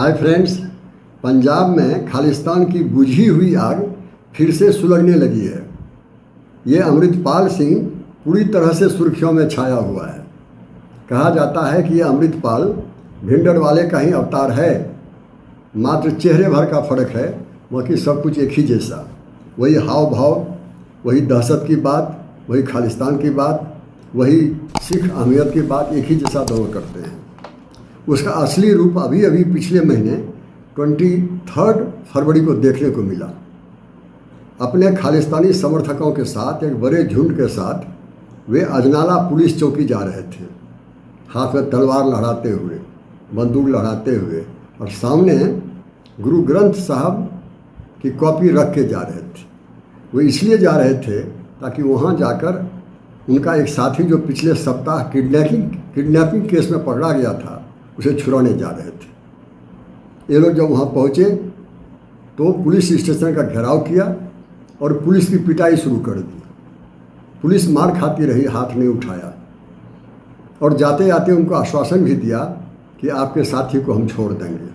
Hi friends, Punjab में खालिस्तान की बुझी हुई आग फिर से सुलगने लगी है। ये अमृतपाल सिंह पूरी तरह से सुर्खियों में छाया हुआ है। कहा जाता है कि ये अमृतपाल भिंडरवाले का ही अवतार है, मात्र चेहरे भर का फर्क है, बाकी सब कुछ एक ही जैसा। वही हाव भाव, वही दहशत की बात, वही खालिस्तान की बात, वही सिख अहमियत की बात एक ही जैसा दोनों करते हैं। उसका असली रूप अभी अभी पिछले महीने 23 फरवरी को देखने को मिला। अपने खालिस्तानी समर्थकों के साथ एक बड़े झुंड के साथ वे अजनाला पुलिस चौकी जा रहे थे, हाथ में तलवार लहराते हुए, बंदूक लहराते हुए, और सामने गुरु ग्रंथ साहब की कॉपी रख के जा रहे थे। वो इसलिए जा रहे थे ताकि वहाँ जाकर उनका एक साथी जो पिछले सप्ताह किडनैपिंग केस में पकड़ा गया था, उसे छुड़ाने जा रहे थे। ये लोग जब वहाँ पहुँचे तो पुलिस स्टेशन का घेराव किया और पुलिस की पिटाई शुरू कर दी। पुलिस मार खाती रही, हाथ नहीं उठाया, और जाते जाते उनको आश्वासन भी दिया कि आपके साथी को हम छोड़ देंगे।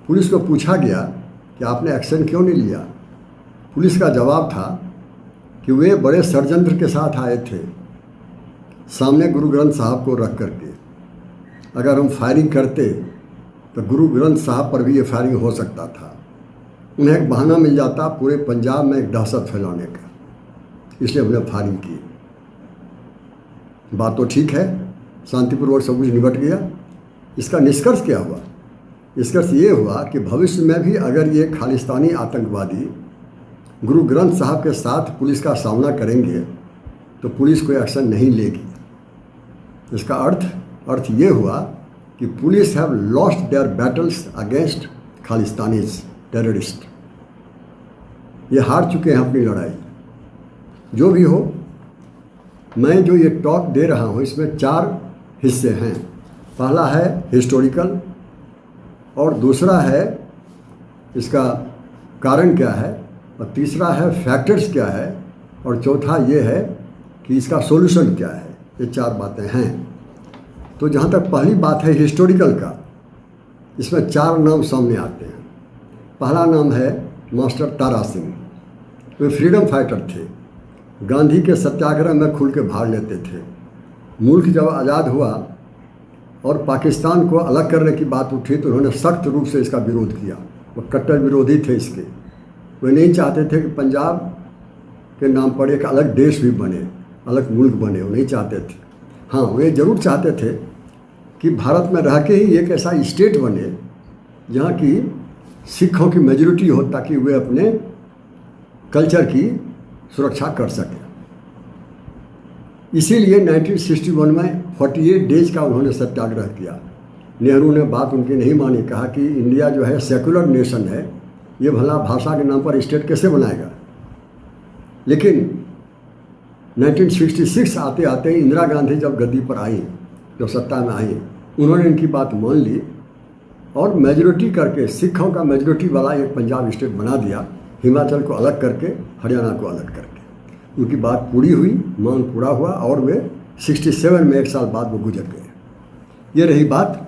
पुलिस को पूछा गया कि आपने एक्शन क्यों नहीं लिया। पुलिस का जवाब था कि वे बड़े षड्यंत्र के साथ आए थे, सामने गुरु ग्रंथ साहब को रख करके। अगर हम फायरिंग करते तो गुरु ग्रंथ साहब पर भी ये फायरिंग हो सकता था। उन्हें एक बहाना मिल जाता पूरे पंजाब में एक दहशत फैलाने का, इसलिए हमने फायरिंग की। बात तो ठीक है, शांतिपूर्वक सब कुछ निपट गया। इसका निष्कर्ष क्या हुआ? निष्कर्ष ये हुआ कि भविष्य में भी अगर ये खालिस्तानी आतंकवादी गुरु ग्रंथ साहब के साथ पुलिस का सामना करेंगे तो पुलिस कोई एक्शन नहीं लेगी। इसका अर्थ ये हुआ कि police have lost their battles against Khalistanis terrorist. ये हार चुके हैं अपनी लड़ाई। जो भी हो, मैं जो ये टॉक दे रहा हूँ इसमें 4 हिस्से हैं। पहला है हिस्टोरिकल, और दूसरा है इसका कारण क्या है, और तीसरा है फैक्टर्स क्या है, और चौथा ये है कि इसका सॉल्यूशन क्या है। ये 4 बातें हैं। तो जहाँ तक पहली बात है हिस्टोरिकल का, इसमें 4 नाम सामने आते हैं। पहला नाम है मास्टर तारा सिंह। वे फ्रीडम फाइटर थे, गांधी के सत्याग्रह में खुल के भाग लेते थे। मुल्क जब आज़ाद हुआ और पाकिस्तान को अलग करने की बात उठी तो उन्होंने सख्त रूप से इसका विरोध किया। वो कट्टर विरोधी थे इसके। वे नहीं चाहते थे कि पंजाब के नाम पर एक अलग देश भी बने, अलग मुल्क बने। वो नहीं चाहते थे। हाँ, वे ज़रूर चाहते थे कि भारत में रह के ही एक ऐसा स्टेट बने जहाँ की सिखों की मेजॉरिटी हो, ताकि वे अपने कल्चर की सुरक्षा कर सकें। इसीलिए 1961 में 48 डेज का उन्होंने सत्याग्रह किया। नेहरू ने बात उनकी नहीं मानी, कहा कि इंडिया जो है सेकुलर नेशन है, ये भला भाषा के नाम पर स्टेट कैसे बनाएगा। लेकिन 1966 आते आते इंदिरा गांधी जब गद्दी पर आई, जब सत्ता में आई, उन्होंने इनकी बात मान ली और मेजॉरिटी करके सिखों का मेजॉरिटी वाला एक पंजाब स्टेट बना दिया, हिमाचल को अलग करके, हरियाणा को अलग करके। उनकी बात पूरी हुई, मांग पूरा हुआ, और वे 67 में 1 साल बाद वो गुजर गए। ये रही बात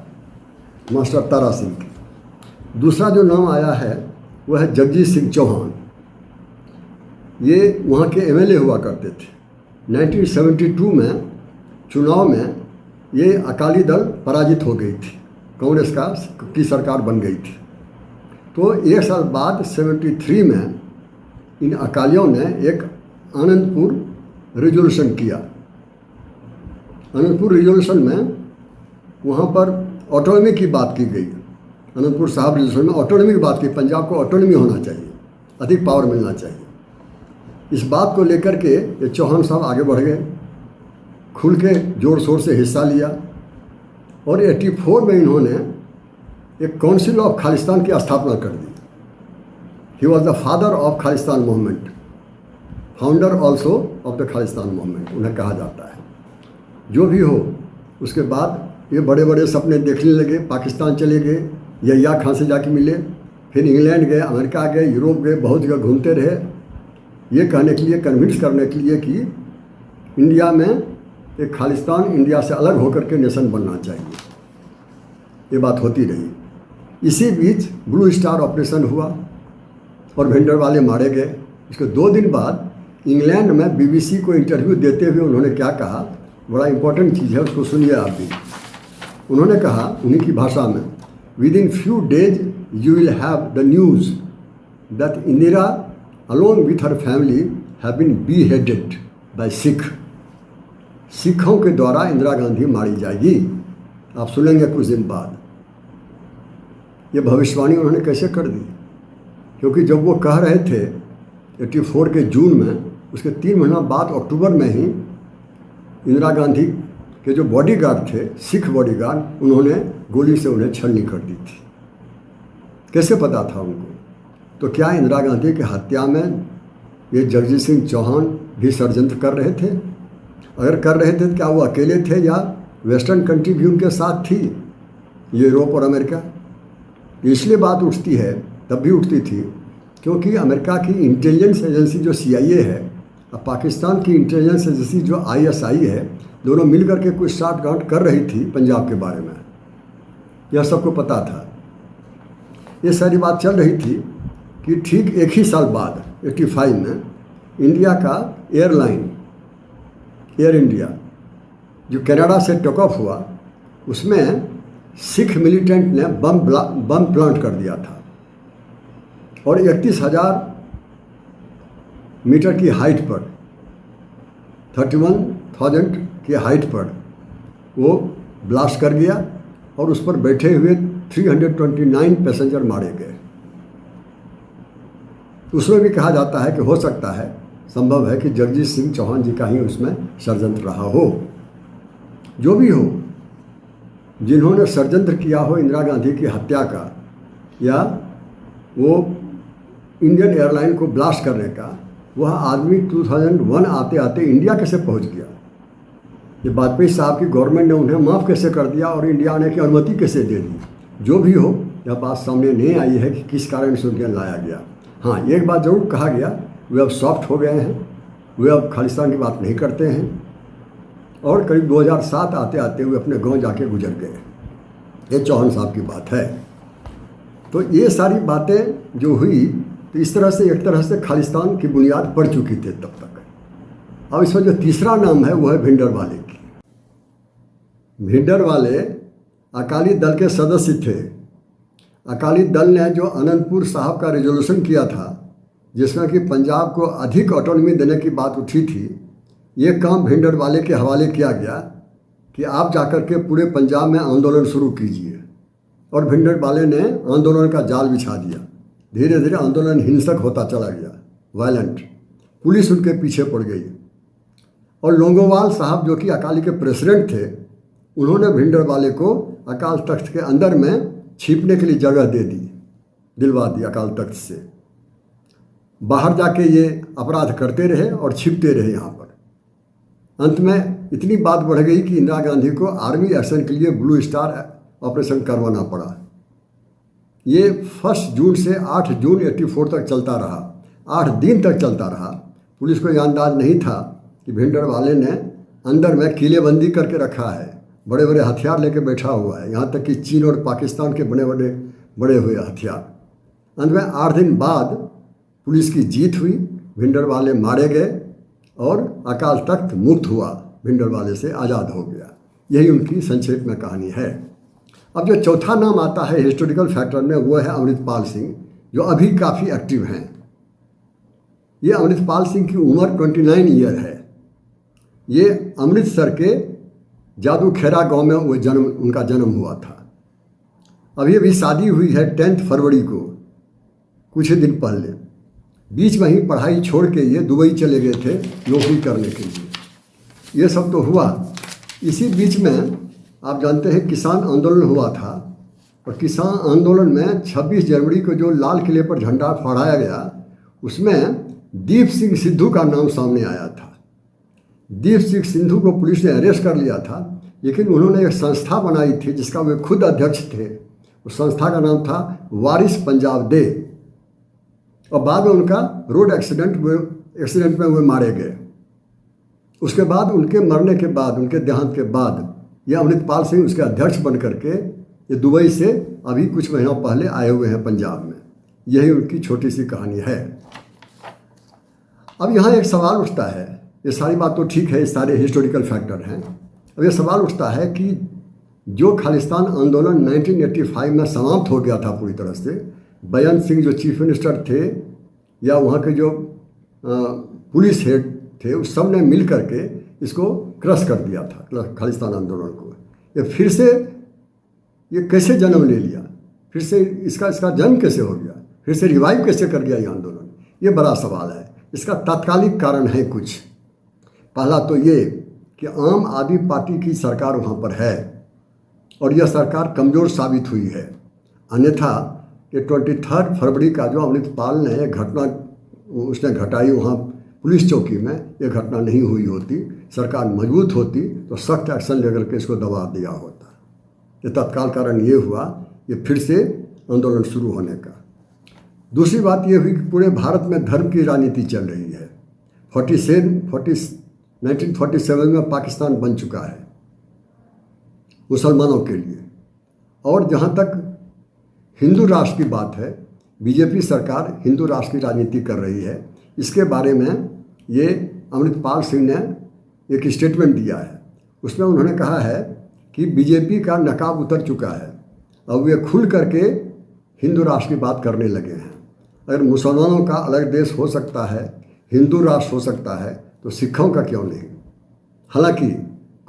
मास्टर तारा सिंह की। दूसरा जो नाम आया है वह है जगजीत सिंह चौहान। ये वहाँ के एमएलए हुआ करते थे। 1972 में चुनाव में ये अकाली दल पराजित हो गई थी, कांग्रेस की सरकार बन गई थी। तो 1 साल बाद 73 में इन अकालियों ने एक आनंदपुर रिजोल्यूशन किया। आनंदपुर रिजोल्यूशन में वहाँ पर ऑटोनॉमी की बात की गई। आनंदपुर साहब रिजोल्यूशन में ऑटोनॉमी की बात की, पंजाब को ऑटोनॉमी होना चाहिए, अधिक पावर मिलना चाहिए। इस बात को लेकर के ये चौहान साहब आगे बढ़ गए, खुल के जोर शोर से हिस्सा लिया, और 84 में इन्होंने एक काउंसिल ऑफ खालिस्तान की स्थापना कर दी। He was the father of Khalistan movement, founder also of the Khalistan movement उन्हें कहा जाता है। जो भी हो, उसके बाद ये बड़े बड़े सपने देखने लगे, पाकिस्तान चले गए, यहिया खां से जाके मिले, फिर इंग्लैंड गए, अमेरिका गए, यूरोप गए, बहुत जगह घूमते रहे, ये कहने के लिए, कन्विंस करने के लिए कि इंडिया में एक खालिस्तान इंडिया से अलग होकर के नेशन बनना चाहिए। ये बात होती रही। इसी बीच ब्लू स्टार ऑपरेशन हुआ और भिंडरवाले मारे गए। इसके 2 दिन बाद इंग्लैंड में BBC को इंटरव्यू देते हुए उन्होंने क्या कहा, बड़ा इंपॉर्टेंट चीज़ है, उसको सुनिए आप भी। उन्होंने कहा उन्हीं की भाषा में, within few days you will have the news that Indira along with her family have been beheaded by Sikh. सिखों के द्वारा इंदिरा गांधी मारी जाएगी। आप सुनेंगे कुछ दिन बाद। ये भविष्यवाणी उन्होंने कैसे कर दी? क्योंकि जब वो कह रहे थे 84 के जून में, उसके 3 महीना बाद अक्टूबर में ही इंदिरा गांधी के जो बॉडीगार्ड थे, सिख बॉडीगार्ड, उन्होंने गोली से उन्हें छलनी कर दी थी। कैसे पता था उनको? तो क्या इंदिरा गांधी की हत्या में ये जगजीत सिंह चौहान भी षड्यंत्र कर रहे थे? अगर कर रहे थे तो क्या वो अकेले थे या वेस्टर्न कंट्री भी उनके साथ थी, यूरोप और अमेरिका? इसलिए बात उठती है, तब भी उठती थी, क्योंकि अमेरिका की इंटेलिजेंस एजेंसी जो CIA है और पाकिस्तान की इंटेलिजेंस एजेंसी जो ISI है, दोनों मिलकर के कुछ साठगांठ कर रही थी पंजाब के बारे में। यह सबको पता था। ये सारी बात चल रही थी कि ठीक एक ही साल बाद 85 में इंडिया का एयरलाइन एयर इंडिया जो कनाडा से टेक ऑफ हुआ, उसमें सिख मिलिटेंट ने बम प्लांट कर दिया था और 31,000 मीटर की हाइट पर, 31,000 की हाइट पर वो ब्लास्ट कर गया और उस पर बैठे हुए 329 पैसेंजर मारे गए। उसमें भी कहा जाता है कि हो सकता है, संभव है कि जगजीत सिंह चौहान जी का ही उसमें षड्यंत्र रहा हो। जो भी हो, जिन्होंने षड्यंत्र किया हो इंदिरा गांधी की हत्या का या वो इंडियन एयरलाइन को ब्लास्ट करने का, वह आदमी 2001 आते आते इंडिया कैसे पहुंच गया? ये वाजपेयी साहब की गवर्नमेंट ने उन्हें माफ़ कैसे कर दिया और इंडिया आने की अनुमति कैसे दे दी? जो भी हो, यह बात सामने नहीं आई है कि किस कारण से उन्हें लाया गया। हाँ, एक बात ज़रूर कहा गया, वे अब सॉफ्ट हो गए हैं, वे अब खालिस्तान की बात नहीं करते हैं और करीब 2007 आते आते वे अपने गांव जाके गुजर गए। ये चौहान साहब की बात है। तो ये सारी बातें जो हुई, तो इस तरह से एक तरह से खालिस्तान की बुनियाद पड़ चुकी थी तब तक। अब इसमें जो तीसरा नाम है वो है भिंडरवाले की। भिंडरवाले अकाली दल के सदस्य थे। अकाली दल ने जो अनंतपुर साहब का रेजोल्यूशन किया था, जिसमें कि पंजाब को अधिक ऑटोनॉमी देने की बात उठी थी, ये काम भिंडरवाले के हवाले किया गया कि आप जाकर के पूरे पंजाब में आंदोलन शुरू कीजिए। और भिंडरवाले ने आंदोलन का जाल बिछा दिया। धीरे धीरे आंदोलन हिंसक होता चला गया, वायलेंट। पुलिस उनके पीछे पड़ गई और लोंगोवाल साहब जो कि अकाली के प्रेसिडेंट थे, उन्होंने भिंडरवाले को अकाल तख्त के अंदर में छिपने के लिए जगह दे दी, दिलवा दी अकाल तख्त से। बाहर जाके ये अपराध करते रहे और छिपते रहे यहाँ पर। अंत में इतनी बात बढ़ गई कि इंदिरा गांधी को आर्मी एक्शन के लिए ब्लू स्टार ऑपरेशन करवाना पड़ा। ये 1 जून से 8 जून 84 तक चलता रहा, 8 दिन तक चलता रहा। पुलिस को यह अंदाज नहीं था कि भिंडरवाले ने अंदर में किलेबंदी करके रखा है, बड़े बड़े हथियार लेके बैठा हुआ है, यहाँ तक कि चीन और पाकिस्तान के बड़े हुए हथियार। अंत में 8 दिन बाद पुलिस की जीत हुई, भिंडरवाले मारे गए और अकाल तख्त मुक्त हुआ, भिंडरवाले से आज़ाद हो गया। यही उनकी संक्षेप में कहानी है। अब जो चौथा नाम आता है हिस्टोरिकल फैक्टर में, वो है अमृतपाल सिंह, जो अभी काफ़ी एक्टिव हैं। ये अमृतपाल सिंह की उम्र 29 ईयर है। ये अमृतसर के जादू खेरा गांव में उनका जन्म हुआ था। अभी अभी शादी हुई है 10 फरवरी को, कुछ ही दिन पहले। बीच में ही पढ़ाई छोड़ के ये दुबई चले गए थे नौकरी करने के लिए। ये सब तो हुआ। इसी बीच में आप जानते हैं किसान आंदोलन हुआ था, और किसान आंदोलन में 26 जनवरी को जो लाल किले पर झंडा फहराया गया, उसमें दीप सिंह सिद्धू का नाम सामने आया था। दीप सिंह सिद्धू को पुलिस ने अरेस्ट कर लिया था, लेकिन उन्होंने एक संस्था बनाई थी जिसका वे खुद अध्यक्ष थे। उस संस्था का नाम था वारिस पंजाब डे। और बाद में उनका रोड एक्सीडेंट में वे मारे गए। उसके बाद उनके मरने के बाद, उनके देहांत के बाद, यह अमृतपाल सिंह उसके अध्यक्ष बन करके ये दुबई से अभी कुछ महीनों पहले आए हुए हैं पंजाब में। यही उनकी छोटी सी कहानी है। अब यहाँ एक सवाल उठता है, ये सारी बात तो ठीक है, ये सारे हिस्टोरिकल फैक्टर हैं। अब ये सवाल उठता है कि जो खालिस्तान आंदोलन 1985 में समाप्त हो गया था पूरी तरह से, बेअंत सिंह जो चीफ मिनिस्टर थे या वहाँ के जो पुलिस हेड थे, उस सब ने मिल करके इसको क्रश कर दिया था खालिस्तान आंदोलन को। ये फिर से ये कैसे जन्म ले लिया, फिर से इसका जन्म कैसे हो गया, फिर से रिवाइव कैसे कर गया ये आंदोलन, ये बड़ा सवाल है। इसका तात्कालिक कारण है कुछ। पहला तो ये कि आम आदमी पार्टी की सरकार वहाँ पर है और यह सरकार कमज़ोर साबित हुई है। अन्यथा ये 23 फरवरी का जो अमृतपाल ने घटना उसने घटाई वहाँ पुलिस चौकी में, ये घटना नहीं हुई होती, सरकार मजबूत होती तो सख्त एक्शन लेकर के इसको दबा दिया होता। ये तत्काल कारण ये हुआ ये फिर से आंदोलन शुरू होने का। दूसरी बात ये हुई कि पूरे भारत में धर्म की राजनीति चल रही है। 1947 में पाकिस्तान बन चुका है मुसलमानों के लिए, और जहाँ तक हिंदू राष्ट्र की बात है, बीजेपी सरकार हिंदू राष्ट्र की राजनीति कर रही है। इसके बारे में ये अमृतपाल सिंह ने एक स्टेटमेंट दिया है। उसमें उन्होंने कहा है कि बीजेपी का नकाब उतर चुका है, अब वे खुल करके हिंदू राष्ट्र की बात करने लगे हैं। अगर मुसलमानों का अलग देश हो सकता है, हिंदू राष्ट्र हो सकता है, तो सिखों का क्यों नहीं। हालांकि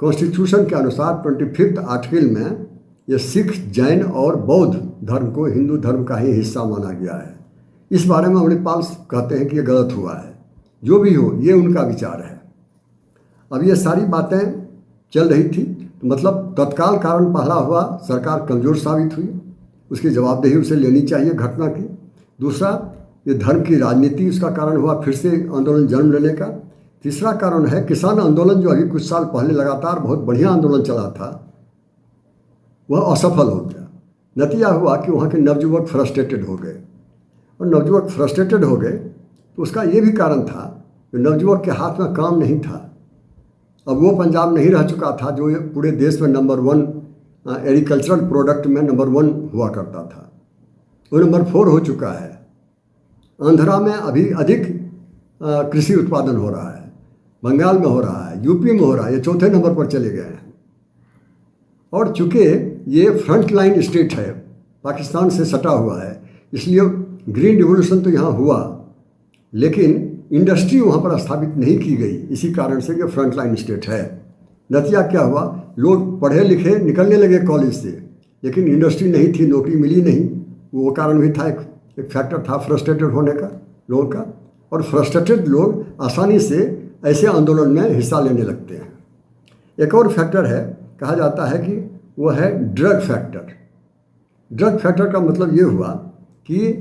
कॉन्स्टिट्यूशन के अनुसार 25 आर्टिकल में ये सिख, जैन और बौद्ध धर्म को हिंदू धर्म का ही हिस्सा माना गया है। इस बारे में अमृतपाल कहते हैं कि ये गलत हुआ है। जो भी हो, ये उनका विचार है। अब ये सारी बातें चल रही थी, तो मतलब तत्काल कारण पहला हुआ सरकार कमज़ोर साबित हुई, उसकी जवाबदेही उसे लेनी चाहिए घटना की। दूसरा, ये धर्म की राजनीति उसका कारण हुआ फिर से आंदोलन जन्म लेने का। तीसरा कारण है किसान आंदोलन, जो अभी कुछ साल पहले लगातार बहुत बढ़िया आंदोलन चला था, वह असफल हो गया। नतीजा हुआ कि वहाँ के नवयुवक फ्रस्ट्रेटेड हो गए, और नवयुवक फ्रस्ट्रेटेड हो गए तो उसका ये भी कारण था कि नवयुवक के हाथ में काम नहीं था। अब वो पंजाब नहीं रह चुका था जो पूरे देश में नंबर 1 एग्रीकल्चरल प्रोडक्ट में नंबर 1 हुआ करता था, वो नंबर 4 हो चुका है। आंध्रा में अभी अधिक कृषि उत्पादन हो रहा है, बंगाल में हो रहा है, यूपी में हो रहा है, ये चौथे नंबर पर चले गए हैं। और चूँकि ये फ्रंट लाइन स्टेट है, पाकिस्तान से सटा हुआ है, इसलिए ग्रीन रिवोल्यूशन तो यहाँ हुआ, लेकिन इंडस्ट्री वहाँ पर स्थापित नहीं की गई। इसी कारण से ये फ्रंट लाइन स्टेट है। नतीजा क्या हुआ, लोग पढ़े लिखे निकलने लगे कॉलेज से, लेकिन इंडस्ट्री नहीं थी, नौकरी मिली नहीं। वो कारण भी था, एक फैक्टर था फ्रस्ट्रेटेड होने का लोगों का, और फ्रस्ट्रेटेड लोग आसानी से ऐसे आंदोलन में हिस्सा लेने लगते हैं। एक और फैक्टर है, कहा जाता है कि वो है ड्रग फैक्टर। ड्रग फैक्टर का मतलब ये हुआ कि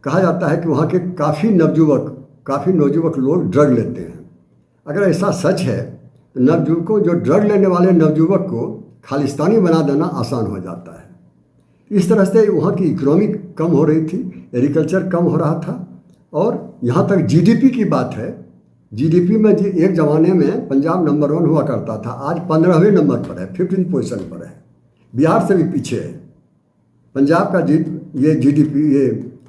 कहा जाता है कि वहाँ के काफ़ी नवयुवक लोग ड्रग लेते हैं। अगर ऐसा सच है तो नवयुवकों, जो ड्रग लेने वाले नवयुवक को खालिस्तानी बना देना आसान हो जाता है। इस तरह से वहाँ की इकोनॉमी कम हो रही थी, एग्रीकल्चर कम हो रहा था, और यहाँ तक जीडीपी की बात है, जीडीपी में एक ज़माने में पंजाब नंबर 1 हुआ करता था, आज 15वें नंबर पर है, 15 पोजीशन पर है, बिहार से भी पीछे है। पंजाब का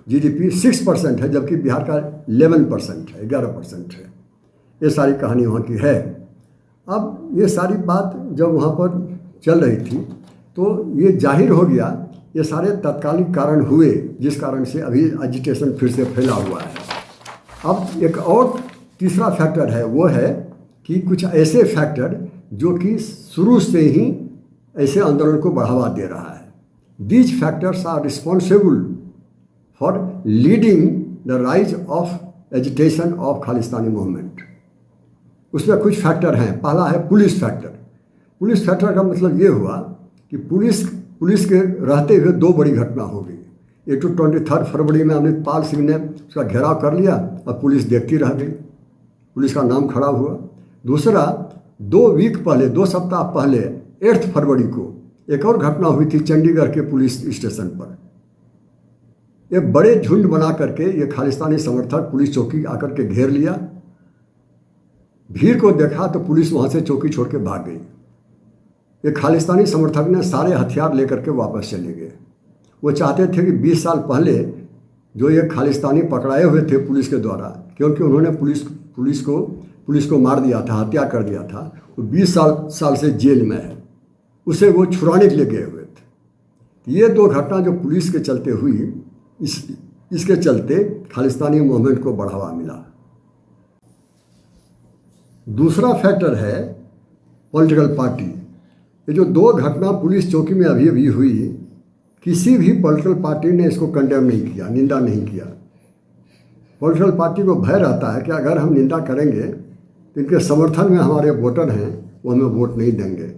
जीडीपी 6% है, जबकि बिहार का 11% है, 11% है। ये सारी कहानी वहाँ की है। अब ये सारी बात जब वहाँ पर चल रही थी तो ये जाहिर हो गया, ये सारे तात्कालिक कारण हुए जिस कारण से अभी एजिटेशन फिर से फैला हुआ है। अब एक और तीसरा फैक्टर है, वो है कि कुछ ऐसे फैक्टर जो कि शुरू से ही ऐसे आंदोलन को बढ़ावा दे रहा है। These factors are responsible for leading the rise of agitation of Khalistani movement. उसमें कुछ फैक्टर हैं। पहला है पुलिस फैक्टर। पुलिस फैक्टर का मतलब ये हुआ कि पुलिस के रहते हुए 2 बड़ी घटना हो गई। एक तो 23 फरवरी में अमृतपाल सिंह ने उसका घेराव कर लिया और पुलिस देखती रह गई, पुलिस का नाम खड़ा हुआ। दूसरा, 2 सप्ताह पहले 8 फरवरी को एक और घटना हुई थी चंडीगढ़ के पुलिस स्टेशन पर। एक बड़े झुंड बना करके ये खालिस्तानी समर्थक पुलिस चौकी आकर के घेर लिया। भीड़ को देखा तो पुलिस वहाँ से चौकी छोड़ के भाग गई। ये खालिस्तानी समर्थक ने सारे हथियार लेकर के वापस चले गए। वो चाहते थे कि 20 साल पहले जो ये खालिस्तानी पकड़ाए हुए थे पुलिस के द्वारा, क्योंकि उन्होंने पुलिस को मार दिया था, हत्या कर दिया था, वो 20 साल से जेल में है, उसे वो छुड़ाने के लिए गए हुए थे। ये दो घटना जो पुलिस के चलते हुई, इसके चलते खालिस्तानी मूवमेंट को बढ़ावा मिला। दूसरा फैक्टर है पॉलिटिकल पार्टी। ये जो दो घटना पुलिस चौकी में अभी हुई, किसी भी पॉलिटिकल पार्टी ने इसको कंडेम नहीं किया, निंदा नहीं किया। पॉलिटिकल पार्टी को भय रहता है कि अगर हम निंदा करेंगे तो इनके समर्थन में हमारे वोटर हैं, वो हमें वोट नहीं देंगे।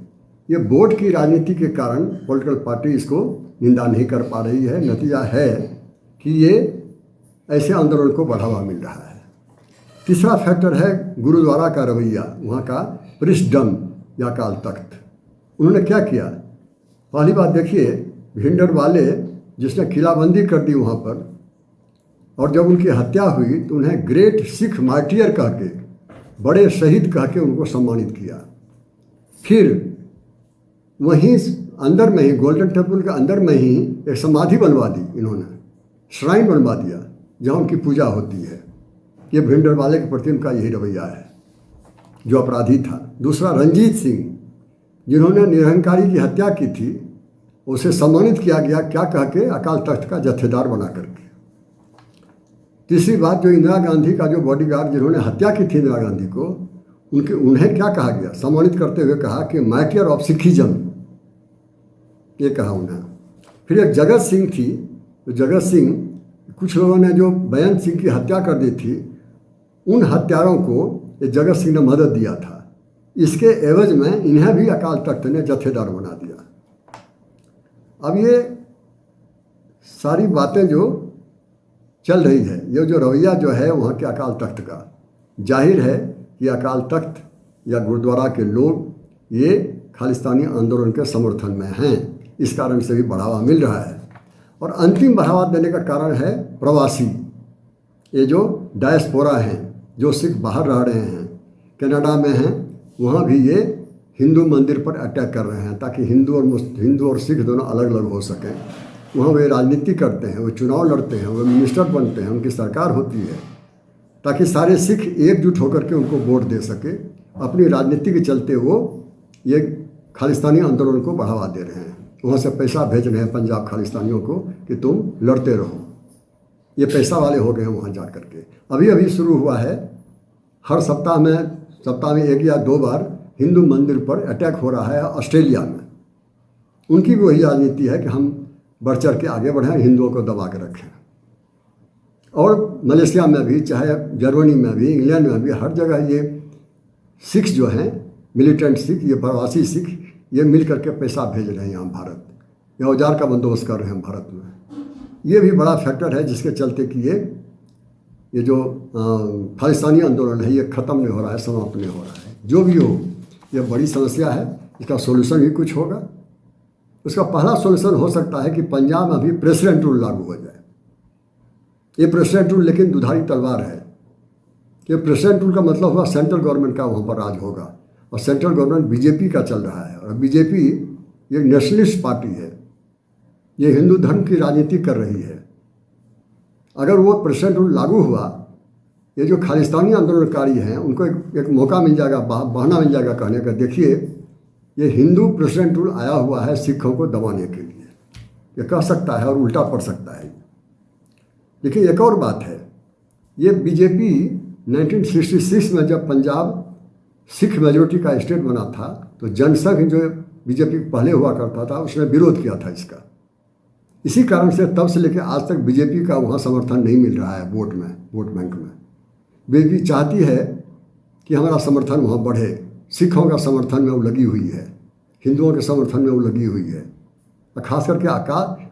ये वोट की राजनीति के कारण पॉलिटिकल पार्टी इसको निंदा नहीं कर पा रही है। नतीजा है कि ये ऐसे आंदोलन को बढ़ावा मिल रहा है। तीसरा फैक्टर है गुरुद्वारा का रवैया, वहाँ का प्रिस्टडम या अकाल तख्त। उन्होंने क्या किया? पहली बात देखिए, भिंडरवाले जिसने किलाबंदी कर दी वहाँ पर, और जब उनकी हत्या हुई तो उन्हें ग्रेट सिख मार्टियर कह के, बड़े शहीद कह के उनको सम्मानित किया। फिर वहीं अंदर में ही, गोल्डन टेम्पल के अंदर में ही एक समाधि बनवा दी इन्होंने, श्राइन बनवा दिया जहाँ उनकी पूजा होती है। ये भिंडरवाले के प्रति उनका यही रवैया है जो अपराधी था। दूसरा, रंजीत सिंह जिन्होंने निरंकारी की हत्या की थी, उसे सम्मानित किया गया, क्या कह के? अकाल तख्त का जत्थेदार बना करके। तीसरी बात, जो इंदिरा गांधी का जो बॉडीगार्ड जिन्होंने हत्या की थी इंदिरा गांधी को, उन्हें क्या कहा गया? सम्मानित करते हुए कहा कि मार्टियर ऑफ सिखिज्म, ये कहा उन्हें। फिर एक जगत सिंह थी, तो जगत सिंह, कुछ लोगों ने जो बेअंत सिंह की हत्या कर दी थी, उन हत्यारों को ये जगत सिंह ने मदद दिया था। इसके एवज में इन्हें भी अकाल तख्त ने जत्थेदार बना दिया। अब ये सारी बातें जो चल रही है, ये जो रवैया जो है वहाँ के अकाल तख्त का, जाहिर है कि अकाल तख्त या गुरुद्वारा के लोग ये खालिस्तानी आंदोलन के समर्थन में हैं। इस कारण से भी बढ़ावा मिल रहा है। और अंतिम बढ़ावा देने का कारण है प्रवासी, ये जो डायस्पोरा हैं, जो सिख बाहर रह रहे हैं, कनाडा में हैं, वहाँ भी ये हिंदू मंदिर पर अटैक कर रहे हैं ताकि हिंदू और सिख दोनों अलग अलग हो सकें। वहाँ वे राजनीति करते हैं, वो चुनाव लड़ते हैं, वो मिनिस्टर बनते हैं, उनकी सरकार होती है, ताकि सारे सिख एकजुट होकर के उनको वोट दे सके। अपनी राजनीति के चलते वो ये खालिस्तानी आंदोलन को बढ़ावा दे रहे हैं। वहाँ से पैसा भेज रहे हैं पंजाब खालिस्तानियों को कि तुम लड़ते रहो। ये पैसा वाले हो गए हैं वहाँ जा कर के। अभी शुरू हुआ है, हर सप्ताह में 1 या 2 बार हिंदू मंदिर पर अटैक हो रहा है ऑस्ट्रेलिया में। उनकी भी वही राजनीति है कि हम बढ़ चढ़ के आगे बढ़ें, हिंदुओं को दबा के रखें। और मलेशिया में भी, चाहे जर्मनी में भी, इंग्लैंड में भी, हर जगह ये सिख जो हैं, मिलिटेंट सिख, ये प्रवासी सिख, ये मिल करके पैसा भेज रहे हैं यहाँ भारत, या औजार का बंदोबस्त कर रहे हैं भारत में। ये भी बड़ा फैक्टर है जिसके चलते कि ये जो खालिस्तानी आंदोलन है ये ख़त्म नहीं हो रहा है, समाप्त नहीं हो रहा है। जो भी हो, ये बड़ी समस्या है, इसका सोल्यूशन भी कुछ होगा। उसका पहला सोल्यूशन हो सकता है कि पंजाब में अभी प्रेसिडेंट रूल लागू हो जाए। ये प्रेसिडेंट रूल लेकिन दुधारी तलवार है। ये प्रेसिडेंट रूल का मतलब हुआ सेंट्रल गवर्नमेंट का वहाँ पर राज होगा, और सेंट्रल गवर्नमेंट बीजेपी का चल रहा है। और बीजेपी ये नेशनलिस्ट पार्टी है, ये हिंदू धर्म की राजनीति कर रही है। अगर वो प्रेसिडेंट रूल लागू हुआ, ये जो खालिस्तानी आंदोलनकारी हैं उनको एक मौका मिल जाएगा, बहाना मिल जाएगा कहने का, देखिए ये हिंदू प्रेसिडेंट रूल आया हुआ है सिखों को दबाने के लिए, ये कह सकता है और उल्टा पड़ सकता है। लेकिन एक और बात है, ये बीजेपी 1966 में जब पंजाब सिख मेजोरिटी का स्टेट बना था, तो जनसंघ जो बीजेपी पहले हुआ करता था उसने विरोध किया था इसका। इसी कारण से तब से लेकर आज तक बीजेपी का वहाँ समर्थन नहीं मिल रहा है वोट बैंक में। बीजेपी चाहती है कि हमारा समर्थन वहाँ बढ़े, सिखों का समर्थन में वो लगी हुई है, हिंदुओं के समर्थन में वो लगी हुई है। और खास करके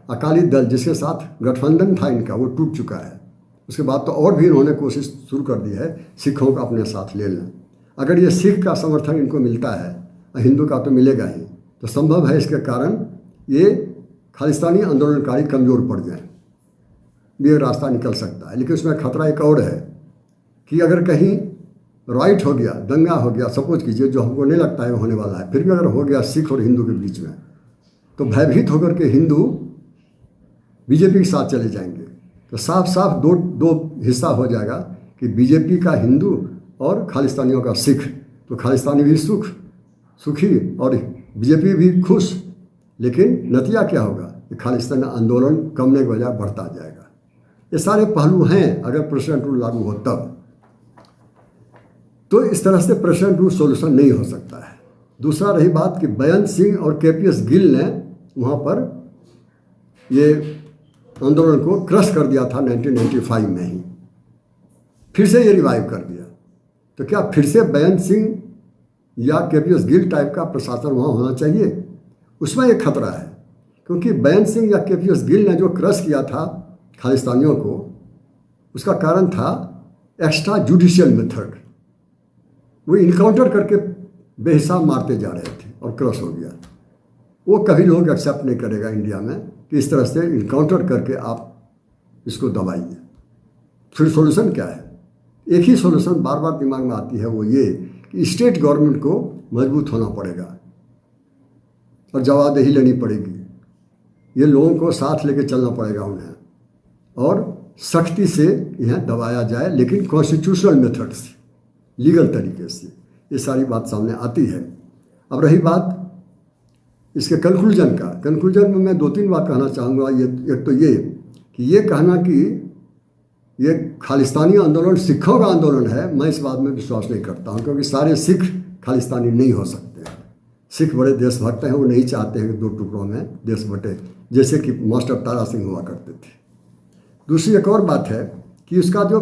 अकाली दल जिसके साथ गठबंधन था इनका, वो टूट चुका है। उसके बाद तो और भी इन्होंने कोशिश शुरू कर दी है सिखों को अपने साथ ले लें। अगर ये सिख का समर्थन इनको मिलता है, हिंदू का तो मिलेगा ही, तो संभव है इसके कारण ये खालिस्तानी आंदोलनकारी कमज़ोर पड़ जाए, ये रास्ता निकल सकता है। लेकिन उसमें खतरा एक और है कि अगर कहीं राइट हो गया, दंगा हो गया, सपोज कीजिए, जो हमको नहीं लगता है होने वाला है, फिर भी अगर हो गया सिख और हिंदू के बीच में, तो भयभीत होकर के हिंदू बीजेपी के साथ चले जाएंगे। तो साफ साफ दो हिस्सा हो जाएगा कि बीजेपी का हिंदू और खालिस्तानियों का सिख। तो खालिस्तानी भी सुखी और बीजेपी भी खुश। लेकिन नतीजा क्या होगा कि खालिस्तान आंदोलन कमने के बजाय बढ़ता जाएगा। ये सारे पहलू हैं अगर प्रेसिडेंट रूल लागू हो तब। तो इस तरह से प्रेसिडेंट रूल सोल्यूशन नहीं हो सकता है। दूसरा रही बात कि बेअंत सिंह और केपीएस गिल ने वहाँ पर ये आंदोलन को क्रश कर दिया था 1995 में ही, फिर से ये रिवाइव कर दिया। तो क्या फिर से बेअंत सिंह या केपीएस गिल टाइप का प्रशासन वहाँ होना चाहिए? उसमें एक खतरा है, क्योंकि बेअंत सिंह या केपीएस गिल ने जो क्रश किया था खालिस्तानियों को, उसका कारण था एक्स्ट्रा जुडिशियल मेथड। वो इनकाउंटर करके बेहिसाब मारते जा रहे थे और क्रश हो गया। वो कभी लोग एक्सेप्ट नहीं करेगा इंडिया में कि इस तरह से इनकाउंटर करके आप इसको दबाइए। फिर सॉल्यूशन क्या है? एक ही सॉल्यूशन बार बार दिमाग में आती है, वो ये कि स्टेट गवर्नमेंट को मजबूत होना पड़ेगा और जवाबदेही लेनी पड़ेगी। ये लोगों को साथ लेके चलना पड़ेगा उन्हें, और सख्ती से यह दबाया जाए, लेकिन कॉन्स्टिट्यूशनल मेथड से, लीगल तरीके से। ये सारी बात सामने आती है। अब रही बात इसके कंक्लूजन का। कंक्लूजन में मैं 2-3 बात कहना चाहूँगा। एक तो ये कि ये कहना कि ये खालिस्तानी आंदोलन सिखों का आंदोलन है, मैं इस बात में विश्वास नहीं करता हूँ, क्योंकि सारे सिख खालिस्तानी नहीं हो सकते हैं। सिख बड़े देशभक्त हैं, वो नहीं चाहते हैं कि 2 टुकड़ों में देश बटे, जैसे कि मास्टर तारा सिंह हुआ करते थे। दूसरी एक और बात है कि उसका जो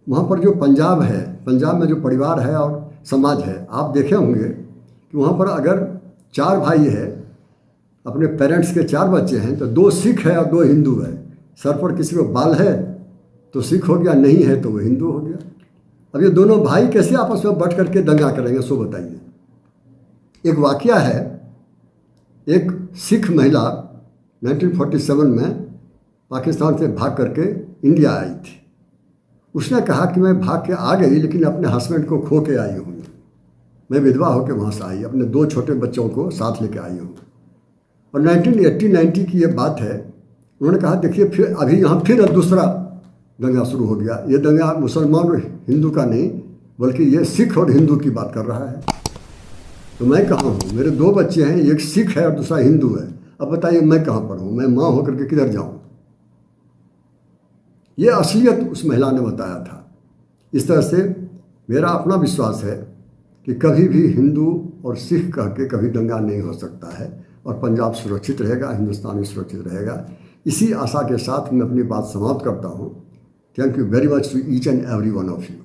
वहाँ पर जो पंजाब है, पंजाब में जो परिवार है और समाज है, आप देखे होंगे कि वहाँ पर अगर 4 भाई है, अपने पेरेंट्स के 4 बच्चे हैं, तो 2 सिख है और 2 हिंदू है। सर पर किसी को बाल है तो सिख हो गया, नहीं है तो वो हिंदू हो गया। अब ये दोनों भाई कैसे आपस में बट करके दंगा करेंगे, सो बताइए। एक वाकया है, एक सिख महिला 1947 में पाकिस्तान से भाग करके इंडिया आई थी। उसने कहा कि मैं भाग के आ गई, लेकिन अपने हस्बैंड को खो के आई हूँ। मैं विधवा होकर वहाँ से आई, अपने 2 छोटे बच्चों को साथ लेके आई हूँ। और 1980-90 की ये बात है। उन्होंने कहा देखिए फिर अभी यहाँ फिर दूसरा दंगा शुरू हो गया। ये दंगा मुसलमान और हिंदू का नहीं, बल्कि ये सिख और हिंदू की बात कर रहा है। तो मैं कहाँ हूँ? मेरे 2 बच्चे हैं, एक सिख है और दूसरा हिंदू है। अब बताइए मैं कहाँ पर हूँ? मैं माँ होकर के किधर जाऊँ? ये असलियत उस महिला ने बताया था। इस तरह से मेरा अपना विश्वास है कि कभी भी हिंदू और सिख कह के कभी दंगा नहीं हो सकता है, और पंजाब सुरक्षित रहेगा, हिंदुस्तान भी सुरक्षित रहेगा। इसी आशा के साथ मैं अपनी बात समाप्त करता हूँ। Thank you very much to each and every one of you.